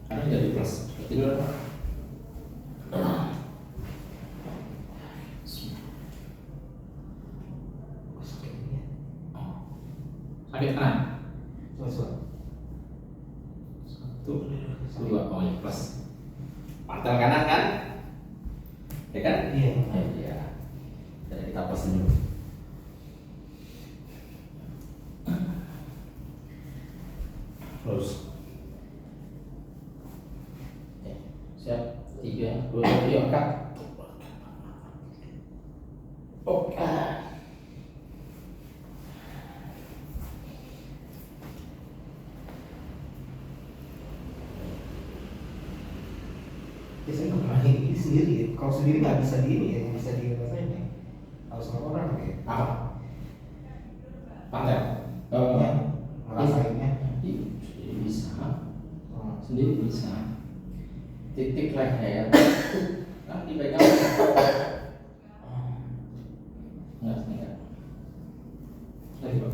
Karena jadi plus. Tidur. Sakit kanan. Coba. 1, 2, oh ya plus. Pantel kanan kan? Ya kan? Iya. Iya. Jadi kita plus dulu. Terus. Oke, siap. 3, 2, 1, yuk cut. Oke. Biasanya nggak pernah ini sendiri ya. Kalau sendiri nggak bisa di ini ya, bisa di rasain ya. Harus sama orang ya. Apa? Pantel. Ya, ngerasainnya. Bisa. Oh. Sendiri bisa. Titik leher. Kan dipegang. Enggak. Lagi Pak.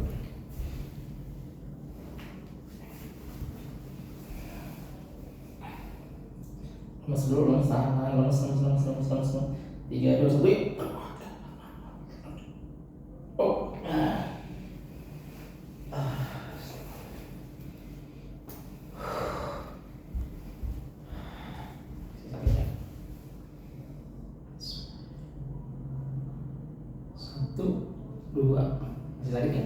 Lemes dulu, lemes tangan, lemes. 3, 2, 1, yuk. Oh. Sakitnya. 1, 2, masih sakit ya?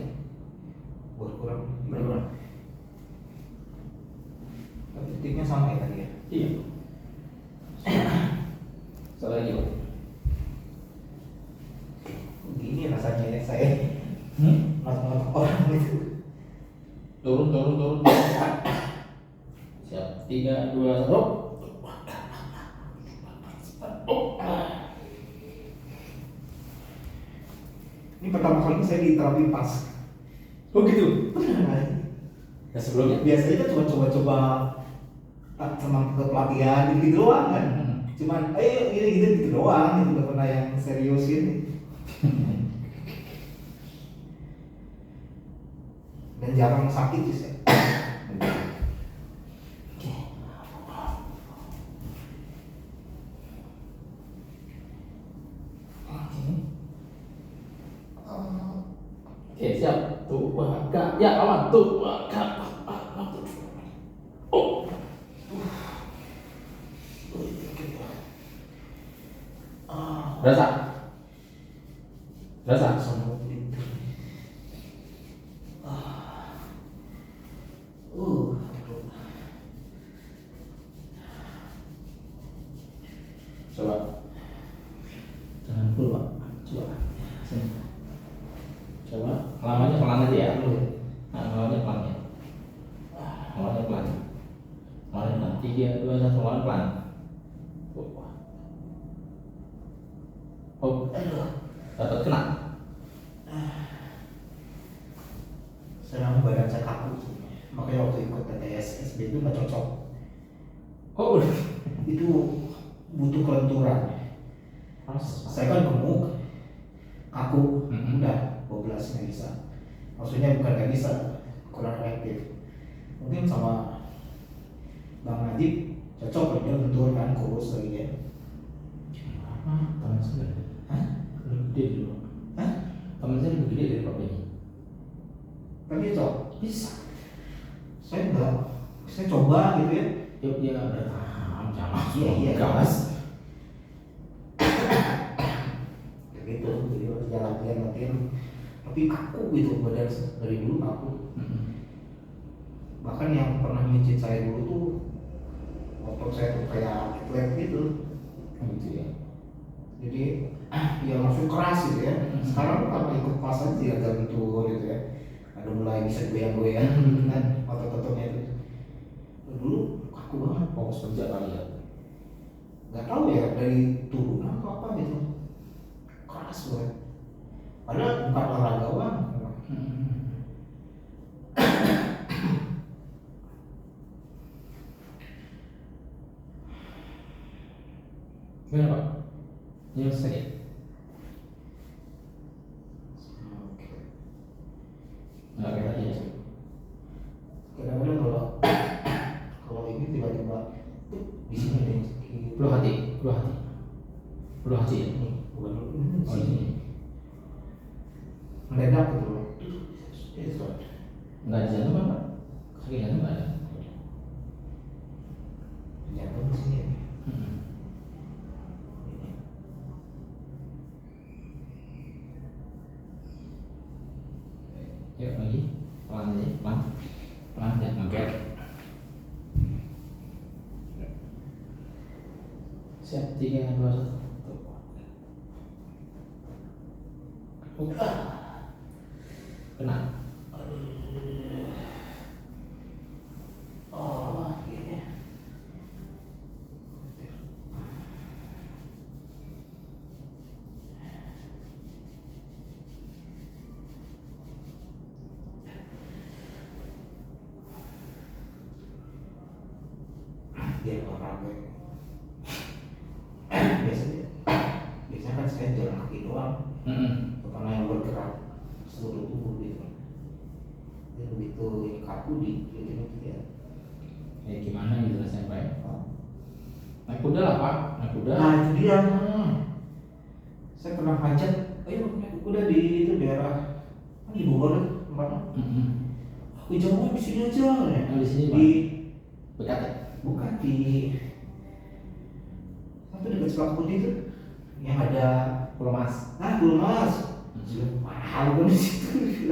Kurang. Berapa? Tapi titiknya sama ya tadi ya. Iya. Satu lagi Pak. Gini rasanya ya saya. Nonton orang itu. Turun. Siap. 3, 2, 1. Ini pertama kali saya di terapi pas. Oh gitu. Benar. Ya sebelumnya Biasanya kan cuma coba sama ke pelatihan gitu doang kan. Cuman ayo gitu doang, itu nggak pernah yang serius gitu. Dan jarang sakit sih saya. Oke, siap. Tuh, agak. Ya, aman. Tuh, agak. Oh. Berasa? Sama pintu. Coba. Jangan dulu, Pak. Coba. Sini. Coba. Lamanya pelan aja ya. Nah, lamanya pelan ya. Lamanya pelan. 3, 2, 1, lamanya pelan. Oh, dapat kena. Saya badan saya kaku sih. Makanya waktu ikut TTS SB itu nggak cocok. Oh, Itu butuh kelenturan. Saya kan gemuk, kaku, udah 12 nggak bisa. Maksudnya bukan nggak bisa, kurang efektif. Mungkin sama Bang Najib cocok, dia lentur kan, kurus lagi ya. Teman saya lebih gede dulu. Teman saya lebih gede dari Pak Benny. Tapi cocok. Bisa. Saya enggak, saya coba gitu ya. Yuk dia bertahap, jangan Iya. gas. Gitu, jadi harus latihan. Tapi kaku gitu badan dari dulu kaku. Bahkan yang pernah mijit saya dulu tuh otot saya tuh kayak atlet gitu. Gitu ya. Jadi ya langsung keras gitu ya. Sekarang karena ikut kelas aja agak lentur gitu ya. Ada mulai bisa goyang-goyang kan otot-ototnya itu. Dulu kaku banget. Fokus kerja kali ya. Nggak tahu ya dari turunan atau apa gitu. Keras banget. Padahal bukan olahragawan. Gimana Pak? Ini sakit. Oke. Nggak kayak tadi ya. Kadang-kadang kalau ini tiba-tiba di sini ada yang sakit. Perlu hati. Ini bukan ini Oh sini. ini. Mendadak gitu loh. Itu Enggak di jantung kan Pak? Sakit jantung nggak ada? jantung di sini. Hmm. Ini. Yuk lagi, pelan aja, pelan jangan ngaget. Siap 3, 2, 1. Kena. Oh, oke. Dia olahraga. Biasanya kan saya jalan kaki doang, karena yang bergerak seluruh tubuh gitu. Jadi begitu ini kaku di gitu ya. Ya gimana gitu rasanya Pak ya? Naik kuda lah Pak, naik kuda. Nah itu dia. Saya pernah ngajak, ayo naik kuda di itu daerah kan di Bogor kan tempatnya. Aku jauh di sini aja ya. Yang di sini Di Bekat ya? bukan di apa dekat Sepak Putih itu yang ada Pulau Mas. Pulau Mas. Mahal kan di situ.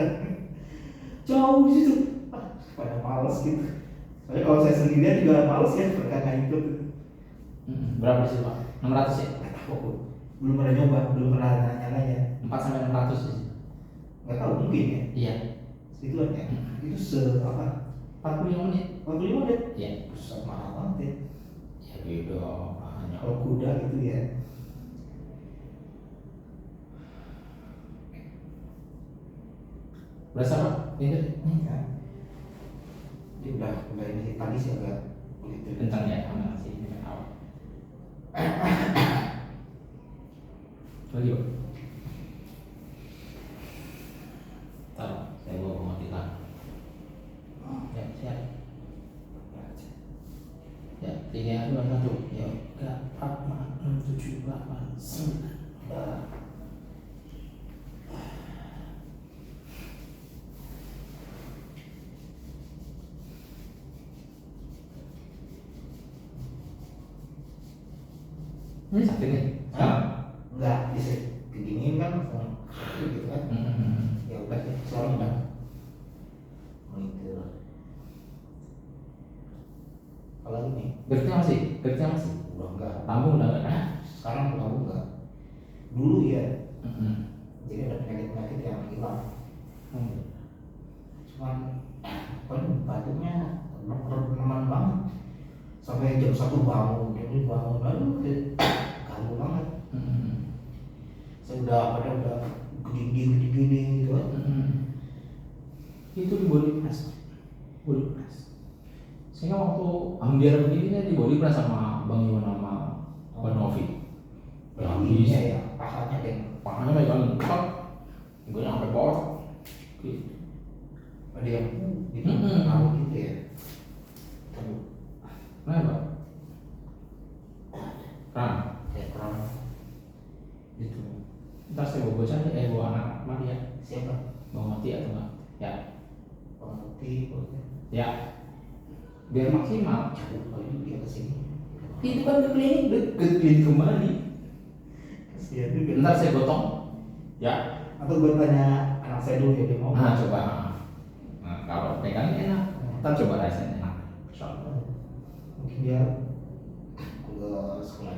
Jauh di situ. Pada males gitu. Soalnya kalau saya sendirian juga males ya, mereka nggak ikut. Berapa di situ Pak? 600 ya? Nggak tahu, belum pernah nyoba, belum pernah nanya-nanya. 4 sampai 600 di situ. Nggak tahu mungkin ya. Iya. Segituan ya. Itu apa? 45 menit. 45 menit. Iya. Buset, mahal banget ya. Ya beda hanya. Kalau kuda gitu ya. Berasa Pak? Ini Ya. Dia udah ini tadi sih agak kulit kencang ya sama sih ini awal. Lagi Pak. Taruh, saya bawa mau kita. Ya, siap. Ya, 3, 2, 1. Ya, 4, 5, 6, 7, 8, 9. Ini sakit nih. Enggak bisa diginiin kan langsung gitu kan. Ya udah ya, sekarang udah monitor. Kalau ini Gertnya masih. udah enggak. Lambung udah enggak kan? Sekarang udah enggak. Dulu ya. Jadi ada penyakit-penyakit yang hilang. Cuman batuknya teman banget. Sampai jam 1 bangun, jam 2 bangun, aduh ganggu banget. Saya udah gede-gede gitu kan. Itu di body press. Sehingga waktu ambiar begini kan di body press sama Bang Iwan sama Bang Novi. Ininya ya, pahanya deh. Pahanya megang lengkap. Gue sampai bawah. Gitu. Ada yang gitu, tahu gitu ya. Kenapa? Ram. Ya kurang Gitu. Ntar saya bawa bocah nih, bawa anak mari ya. siapa? Bawa mati atau enggak? Ya. Pengerti, Ya. Biar maksimal. jauh kali dia kesini. Itu kan ke klinik deket, klinik kembali. Kasihan juga. Ntar saya gotong. Ya. Atau gue tanya anak saya dulu ya dia mau. Nah coba. Nah kalau pegang enak. Ntar coba rasain enak. Mungkin dia ke sekolah